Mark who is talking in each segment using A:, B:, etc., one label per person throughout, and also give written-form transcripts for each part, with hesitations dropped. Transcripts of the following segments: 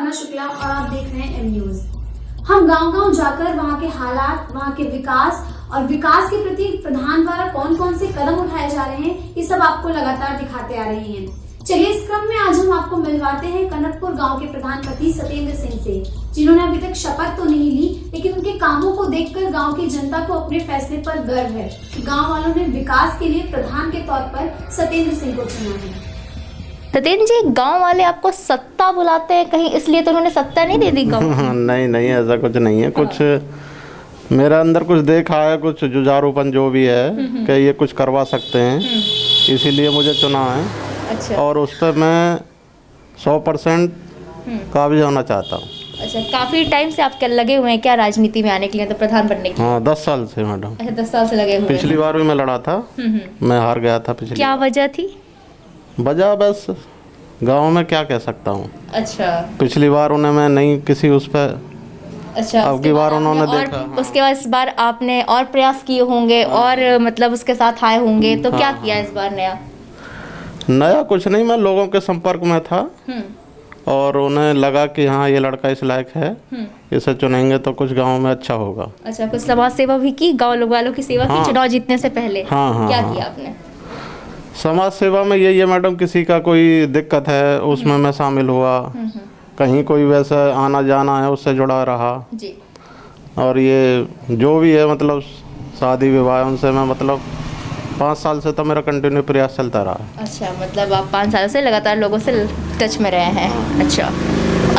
A: भावना शुक्ला और आप देख रहे हैं एम न्यूज। हम गांव-गांव जाकर वहां के हालात, वहां के विकास और विकास के प्रति प्रधान द्वारा कौन-कौन से कदम उठाए जा रहे हैं, ये सब आपको लगातार दिखाते आ रहे हैं। चलिए इस क्रम में आज हम आपको मिलवाते हैं कनकपुर गांव के प्रधान पति सत्येंद्र सिंह से, जिन्होंने अभी तक शपथ तो नहीं ली, लेकिन उनके कामों को देखकर गांव की जनता को अपने फैसले पर गर्व है कि गांव वालों ने विकास के लिए प्रधान के तौर पर सत्येंद्र सिंह को चुना है।
B: सत्येंद्र जी, गांव वाले आपको सत्ता बुलाते हैं कहीं इसलिए तो उन्होंने सत्ता नहीं दे दी गांव?
C: नहीं ऐसा कुछ नहीं है। कुछ मेरा अंदर कुछ देखा है, कुछ जुझारूपन जो भी है कि ये कुछ करवा सकते हैं, इसीलिए मुझे चुना है।
B: अच्छा।
C: और उस पर मैं 100% काबिज होना चाहता हूँ।
B: अच्छा, काफी टाइम से आप क्या लगे हुए हैं क्या राजनीति में आने के लिए, तो प्रधान बनने के लिए?
C: हाँ, 10 साल से मैडम।
B: अच्छा, 10 साल से लगे हुए हैं।
C: पिछली बार भी मैं लड़ा था, मैं हार गया था पिछली।
B: क्या वजह थी?
C: वजह बस गांव में क्या कह सकता हूँ।
B: अच्छा।
C: पिछली बार उन्हें मैं नहीं किसी उस पर।
B: अच्छा,
C: अब की बार उन्होंने
B: और
C: देखा।
B: उसके बाद इस बार आपने और प्रयास किए होंगे और मतलब उसके साथ आए होंगे, तो क्या किया इस बार नया?
C: कुछ नहीं, मैं लोगों के संपर्क में था और उन्हें लगा कि हाँ ये लड़का इस लायक है, इसे चुनेंगे तो कुछ गांव में अच्छा होगा।
B: अच्छा, कुछ समाज सेवा भी की, गांव वालों की सेवा की चुनाव जीतने से पहले? क्या किया आपने?
C: समाज सेवा में यही है मैडम, किसी का कोई दिक्कत है उसमें मैं शामिल हुआ, कहीं कोई वैसा आना जाना है उससे जुड़ा रहा
B: जी।
C: और ये जो भी है मतलब शादी विवाह उनसे मैं मतलब 5 साल से तो मेरा कंटिन्यू प्रयास चलता रहा।
B: अच्छा, मतलब आप 5 साल से लगातार लोगों से टच में रहे हैं। अच्छा,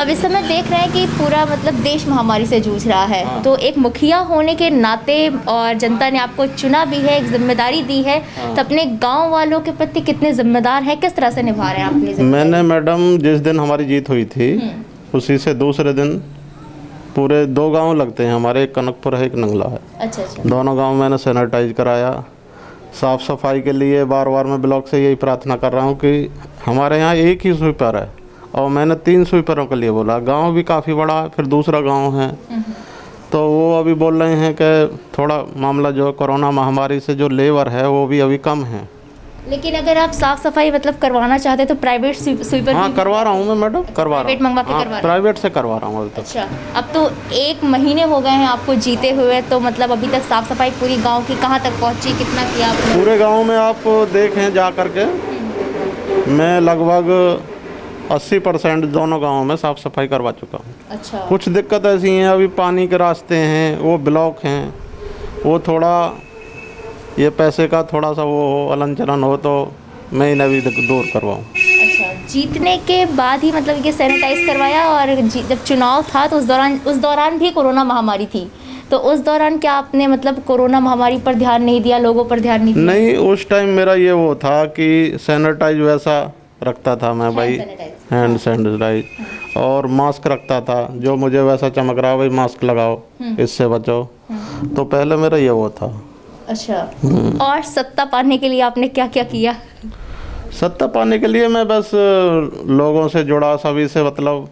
B: अब इस समय देख रहे हैं कि पूरा मतलब देश महामारी से जूझ रहा है, तो एक मुखिया होने के नाते और जनता ने आपको चुना भी है, एक जिम्मेदारी दी है, तो अपने गांव वालों के प्रति कितने जिम्मेदार हैं, किस तरह से निभा रहे हैं अपनी जिम्मेदारी?
C: मैंने मैडम जिस दिन हमारी जीत हुई थी उसी से दूसरे दिन पूरे 2 गांव लगते हैं हमारे, एक कनकपुर है एक नंगला है।
B: अच्छा।
C: दोनों गांव मैंने सैनिटाइज कराया। साफ़ सफाई के लिए बार बार मैं ब्लॉक से यही प्रार्थना कर रहा हूँ कि हमारे यहाँ एक ही स्वीपर है और मैंने 3 स्वीपरों के लिए बोला। गांव भी काफ़ी बड़ा है, फिर दूसरा गांव है, तो वो अभी बोल रहे हैं कि थोड़ा मामला जो कोरोना महामारी से जो लेबर है वो भी अभी कम है।
B: लेकिन अगर आप साफ सफाई मतलब करवाना चाहते तो प्राइवेट स्वीपर?
C: हाँ, करवा रहा हूँ मैं मैडम, करवा रहा हूँ।
B: प्राइवेट मंगवा के करवा रहा हूँ?
C: प्राइवेट से करवा रहा हूँ अभी तक।
B: अच्छा, अब तो 1 महीने हो गए हैं आपको जीते हुए, तो मतलब अभी तक साफ सफाई पूरी गांव की कहाँ तक पहुँची, कितना किया आपने?
C: पूरे गांव में आप देखें जा करके, मैं लगभग 80% दोनों गांवों में साफ़ सफाई करवा चुका हूँ।
B: अच्छा।
C: कुछ दिक्कत ऐसी हैं, अभी पानी के रास्ते हैं, वो ब्लॉक हैं, वो थोड़ा ये पैसे का थोड़ा सा वो हलन चलन हो तो मैं इन्हें भी दूर करवाऊँ।
B: अच्छा, जीतने के बाद ही मतलब ये सैनिटाइज करवाया, और जब चुनाव था तो उस दौरान भी कोरोना महामारी थी, तो उस दौरान क्या आपने मतलब कोरोना महामारी पर ध्यान नहीं दिया, लोगों पर ध्यान नहीं दिया?
C: नहीं, उस टाइम मेरा ये वो था कि सैनिटाइज वैसा रखता था मैं भाई, हैंड सैनिटाइज, और मास्क रखता था, जो मुझे वैसा चमक रहा भाई मास्क लगाओ, इससे बचो, तो पहले मेरा ये वो था।
B: अच्छा, और सत्ता पाने के लिए आपने क्या क्या किया?
C: सत्ता पाने के लिए मैं बस लोगों से जुड़ा, सभी से मतलब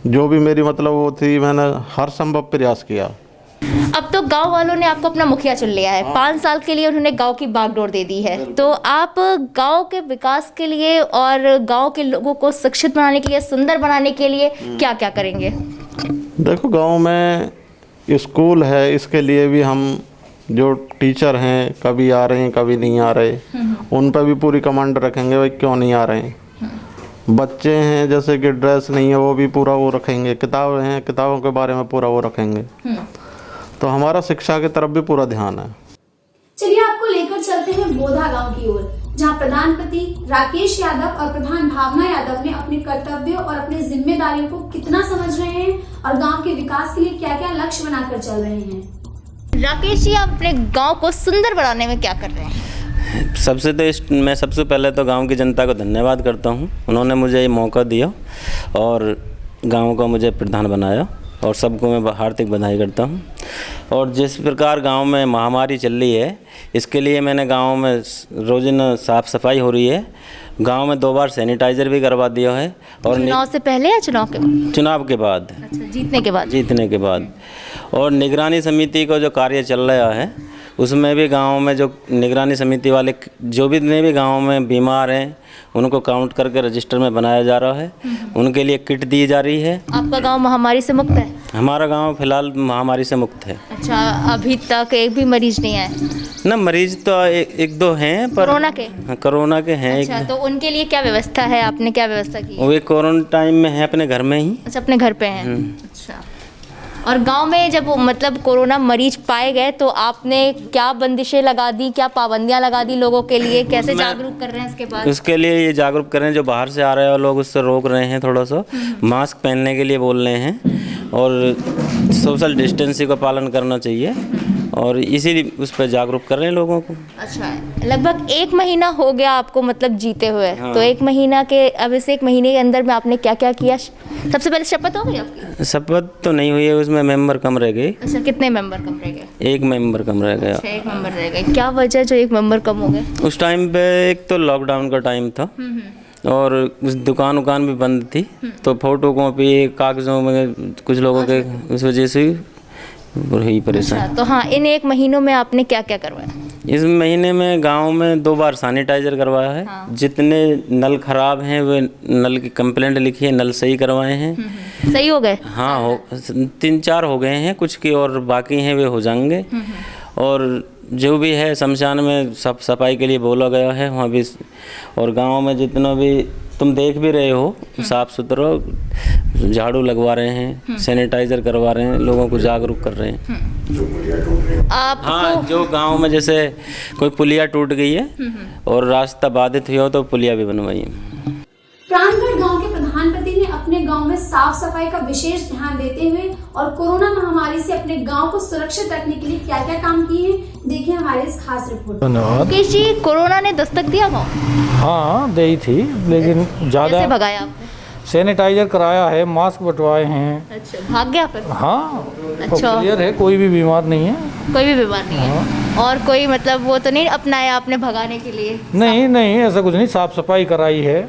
C: जो भी मेरी मतलब वो थी, मैंने हर संभव प्रयास किया।
B: अब तो गांव वालों ने आपको अपना मुखिया चुन लिया है, 5 साल के लिए उन्होंने गांव की बागडोर दे दी है, तो आप गांव के विकास के लिए और गांव के लोगों को शिक्षित बनाने के लिए, सुंदर बनाने के लिए क्या क्या करेंगे?
C: देखो, गांव में स्कूल है, इसके लिए भी हम जो टीचर हैं कभी आ रहे हैं कभी नहीं आ रहे, उन पर भी पूरी कमांड रखेंगे भाई क्यों नहीं आ रहे हैं। बच्चे हैं जैसे कि ड्रेस नहीं है वो भी पूरा वो रखेंगे, किताबें हैं किताबों के बारे में पूरा वो रखेंगे, तो हमारा शिक्षा की तरफ भी पूरा ध्यान है।
A: चलिए आपको लेकर चलते हैं बोधा गांव की ओर, जहां प्रधानपति राकेश यादव और प्रधान भावना यादव ने अपने कर्तव्यों और अपनी जिम्मेदारियों को कितना समझ रहे हैं और गांव के विकास के लिए क्या क्या लक्ष्य बनाकर चल रहे हैं।
B: राकेश जी, आप अपने गांव को सुंदर बनाने में क्या कर रहे हैं?
D: मैं सबसे पहले तो गांव की जनता को धन्यवाद करता हूं, उन्होंने मुझे ये मौका दिया और गांव का मुझे प्रधान बनाया, और सबको मैं हार्दिक बधाई करता हूं। और जिस प्रकार गांव में महामारी चल रही है, इसके लिए मैंने गांव में रोजाना साफ़ सफाई हो रही है, गांव में 2 बार सैनिटाइज़र भी करवा दिया है। और
B: चुनाव से पहले या चुनाव के बाद?
D: चुनाव के बाद।
B: अच्छा, जीतने के बाद?
D: जीतने के बाद। और निगरानी समिति का जो कार्य चल रहा है उसमें भी गांव में जो निगरानी समिति वाले जो भी जितने भी गांव में बीमार हैं उनको काउंट करके रजिस्टर में बनाया जा रहा है। उनके लिए किट दी जा रही है।
B: आपका गांव महामारी से मुक्त है?
D: हमारा गांव फिलहाल महामारी से मुक्त है।
B: अच्छा, अभी तक एक भी मरीज नहीं आए?
D: ना, मरीज तो एक दो हैं पर
B: कोरोना के?
D: हाँ, कोरोना के हैं।
B: अच्छा, तो उनके लिए क्या व्यवस्था है? आपने क्या व्यवस्था की?
D: वो कोरोना टाइम में है अपने घर में ही।
B: अच्छा, अपने घर पे हैं। अच्छा, और गांव में जब मतलब कोरोना मरीज पाए गए तो आपने क्या बंदिशें लगा दी, क्या पाबंदियां लगा दी लोगों के लिए? कैसे जागरूक कर रहे हैं इसके बाद?
D: उसके लिए ये जागरूक कर रहे हैं, जो बाहर से आ रहे हैं और लोग उससे रोक रहे हैं, थोड़ा सा मास्क पहनने के लिए बोल रहे हैं और सोशल डिस्टेंसिंग का पालन करना चाहिए और इसीलिए उस पर जागरूक कर रहे हैं लोगों को।
B: अच्छा, लगभग 1 महीना हो गया आपको मतलब जीते हुए। हाँ। तो 1 महीना के अब इस 1 महीने के अंदर में आपने क्या क्या किया? सबसे पहले शपथ हो गई आपकी?
D: शपथ तो नहीं हुई है, उसमें मेंबर कम रह गए।
B: अच्छा, कितने मेंबर कम रह गए?
D: 1 मेंबर कम रह गया।
B: अच्छा, 1 मेंबर रह गए। क्या वजह जो 1 मेंबर कम हो गए?
D: उस टाइम पे एक तो लॉकडाउन का टाइम था और उस दुकान भी बंद थी, तो फोटो कॉपी कागज़ों में कुछ लोगों के उस वजह से वही परेशान।
B: अच्छा, तो हाँ, इन 1 महीनों में आपने क्या क्या करवाया?
D: इस महीने में गांव में 2 बार सैनिटाइजर करवाया है। हाँ। जितने नल खराब हैं वे नल की कंप्लेंट लिखी है, नल सही करवाए हैं।
B: सही हो गए?
D: हाँ, 3-4 हो गए हैं, कुछ की और बाकी हैं वे हो जाएंगे। और जो भी है शमशान में सफाई के लिए बोला गया है वहाँ भी, और गांव में जितना भी तुम देख भी रहे हो साफ सुथरा, झाड़ू लगवा रहे हैं, सैनिटाइजर करवा रहे हैं, लोगों को जागरूक कर रहे हैं।
B: आप
D: हाँ, जो गांव में जैसे कोई पुलिया टूट गई है और रास्ता बाधित हुआ हो तो पुलिया भी बनवाई है।
A: प्राणगढ़ गांव के प्रधानपति ने अपने गांव में साफ सफाई का विशेष ध्यान देते हुए और कोरोना महामारी से अपने गांव को सुरक्षित रखने के लिए क्या क्या काम किए हैं, देखिए हमारे इस खास रिपोर्ट।
E: धन्यवाद।
B: मुकेश जी, कोरोना ने दस्तक दिया गाँव?
E: हाँ, दी थी, लेकिन ज़्यादा
B: कैसे भगाया आपने?
E: सैनिटाइजर कराया है, मास्क बंटवाए हैं।
B: अच्छा, भाग गया फिर?
E: हाँ,
B: अच्छा,
E: क्लियर है, कोई भी बीमार नहीं है।
B: कोई भी बीमार नहीं है? और कोई मतलब वो तो नहीं अपनाया आपने भगाने के लिए?
E: नहीं, ऐसा कुछ नहीं, साफ सफाई कराई है,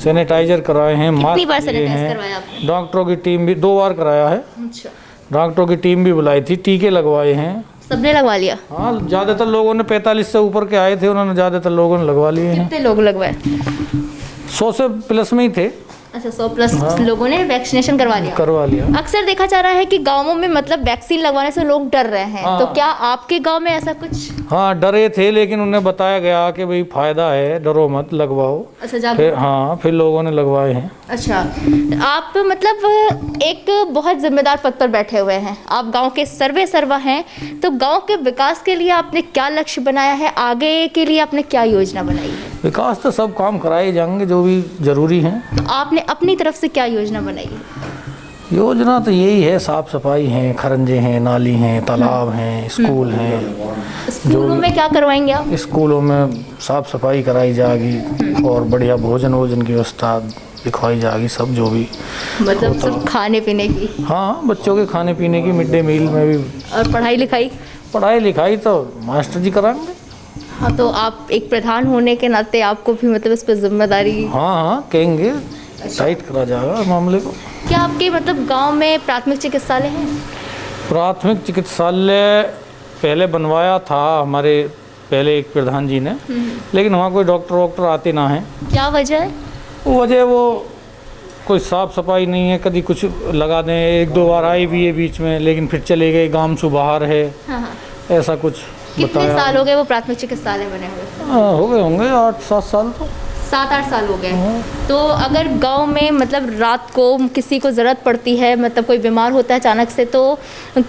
E: सैनिटाइजर कराए हैं,
B: कितनी बार
E: मास्क लिए
B: सैनिटाइज करवाया
E: हैं।
B: आपने?
E: डॉक्टरों की टीम भी 2 बार कराया है।
B: अच्छा,
E: डॉक्टरों की टीम भी बुलाई थी, टीके लगवाए हैं।
B: सबने लगवा लिया?
E: हाँ, ज़्यादातर लोगों ने 45 से ऊपर के आए थे, उन्होंने ज़्यादातर लोगों ने लगवा लिए हैं।
B: कितने लोग लगवाए?
E: 100 से प्लस में ही थे।
B: अच्छा, 100+ लोगों ने वैक्सीनेशन करवा लिया। अक्सर देखा जा रहा है कि गांवों में मतलब वैक्सीन लगवाने से लोग डर रहे हैं।
E: हाँ।
B: तो क्या आपके गांव में ऐसा कुछ?
E: हाँ, डरे थे, लेकिन उन्हें बताया गया कि भाई फायदा है, डरो मत, लगवाओ।
B: अच्छा,
E: फिर लोगों ने लगवाए हैं।
B: अच्छा, आप मतलब एक बहुत जिम्मेदार पद पर बैठे हुए हैं, आप गांव के सर्वा हैं, तो गांव के विकास के लिए आपने क्या लक्ष्य बनाया है? आगे के लिए आपने क्या योजना बनाई है?
E: विकास तो सब काम कराए जाएंगे जो भी जरूरी हैं।
B: तो आपने अपनी तरफ से क्या योजना बनाई है?
E: योजना तो यही है, साफ सफाई है, खरंजे हैं, नाली हैं, तालाब हैं, स्कूल हैं।
B: स्कूलों में क्या करवाएंगे आप?
E: स्कूलों में साफ सफाई कराई जाएगी और बढ़िया भोजन की व्यवस्था दिखवाई जाएगी, सब जो भी
B: मतलब सब खाने पीने की?
E: हाँ, बच्चों के खाने पीने की, मिड डे मील में भी।
B: और पढ़ाई लिखाई
E: तो मास्टर जी कराएंगे।
B: हाँ, तो आप एक प्रधान होने के नाते आपको भी मतलब इस पर जिम्मेदारी?
E: हाँ, कहेंगे, टाइट करा जाएगा मामले को।
B: क्या आपके मतलब गांव में प्राथमिक चिकित्सालय है?
E: प्राथमिक चिकित्सालय पहले बनवाया था हमारे पहले एक प्रधान जी ने, लेकिन वहाँ कोई डॉक्टर आते ना हैं। क्या
B: वजह है?
E: वो कोई साफ सफाई नहीं है, कभी कुछ लगा दें, 1-2 बार आई भी है बीच में, लेकिन फिर चले गए, गांव से बाहर है।
B: हाँ।
E: ऐसा कुछ
B: कितने साल हो गए वो प्राथमिक चिकित्सालय बने हुए?
E: हो गए होंगे 8-7 साल। तो
B: 7-8 साल हो गए। तो अगर गांव में मतलब रात को किसी को ज़रूरत पड़ती है, मतलब कोई बीमार होता है अचानक से, तो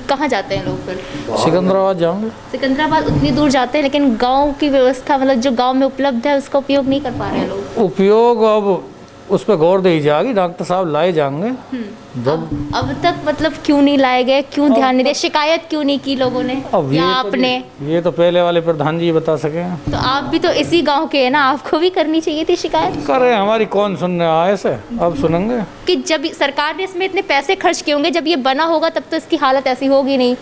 B: कहाँ जाते हैं लोग फिर?
E: सिकंदराबाद जाएंगे।
B: सिकंदराबाद उतनी दूर जाते हैं, लेकिन गांव की व्यवस्था मतलब जो गांव में उपलब्ध है उसका उपयोग नहीं कर पा रहे हैं लोग।
E: उपयोग अब उस पर गौर दी जाएगी, डॉक्टर साहब लाए जाएंगे। जब
B: अब तक मतलब क्यों नहीं लाए गए, क्यों ध्यान नहीं दिया, शिकायत क्यों नहीं की लोगों ने या आपने?
E: ये तो पहले वाले प्रधान जी बता सके।
B: तो आप भी तो इसी गांव के हैं ना, आपको भी करनी चाहिए थी शिकायत।
E: करे, हमारी कौन सुनने आए से, अब सुनेंगे।
B: कि जब सरकार ने इसमें इतने पैसे खर्च किए होंगे, जब ये बना होगा तब तो इसकी हालत ऐसी होगी नहीं।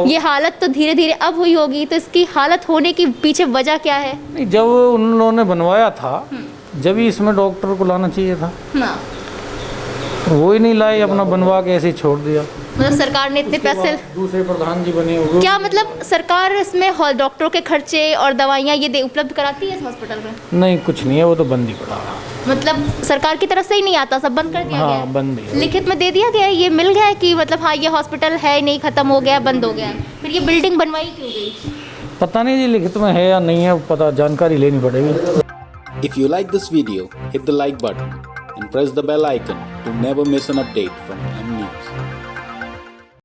B: ये हालत तो धीरे धीरे अब हुई होगी, तो इसकी हालत होने की पीछे वजह क्या है?
E: नहीं, जब उन्होंने बनवाया था जब ही इसमें डॉक्टर को लाना चाहिए था, वो ही नहीं लाए, अपना बनवा के ऐसे ही छोड़ दिया।
B: मतलब सरकार ने इतने पैसे,
E: दूसरे प्रधान जी बने हुए।
B: क्या मतलब सरकार इसमें डॉक्टरों के खर्चे और दवाइयाँ ये उपलब्ध कराती है इस हॉस्पिटल में?
E: नहीं, कुछ नहीं है, वो तो बंद ही पड़ा है।
B: मतलब सरकार की तरफ से ही नहीं आता, सब बंद कर दिया गया
E: हाँ,
B: है?
E: बंद ही है।
B: लिखित में दे दिया गया है, ये मिल गया है कि मतलब हाँ ये हॉस्पिटल है नहीं, खत्म हो गया, बंद हो गया, फिर ये बिल्डिंग बनवाई क्यों गई?
E: पता नहीं जी लिखित में है या नहीं है, पता जानकारी लेनी पड़ेगी।
F: If you like this video, hit the like button and press the bell icon to never miss an update from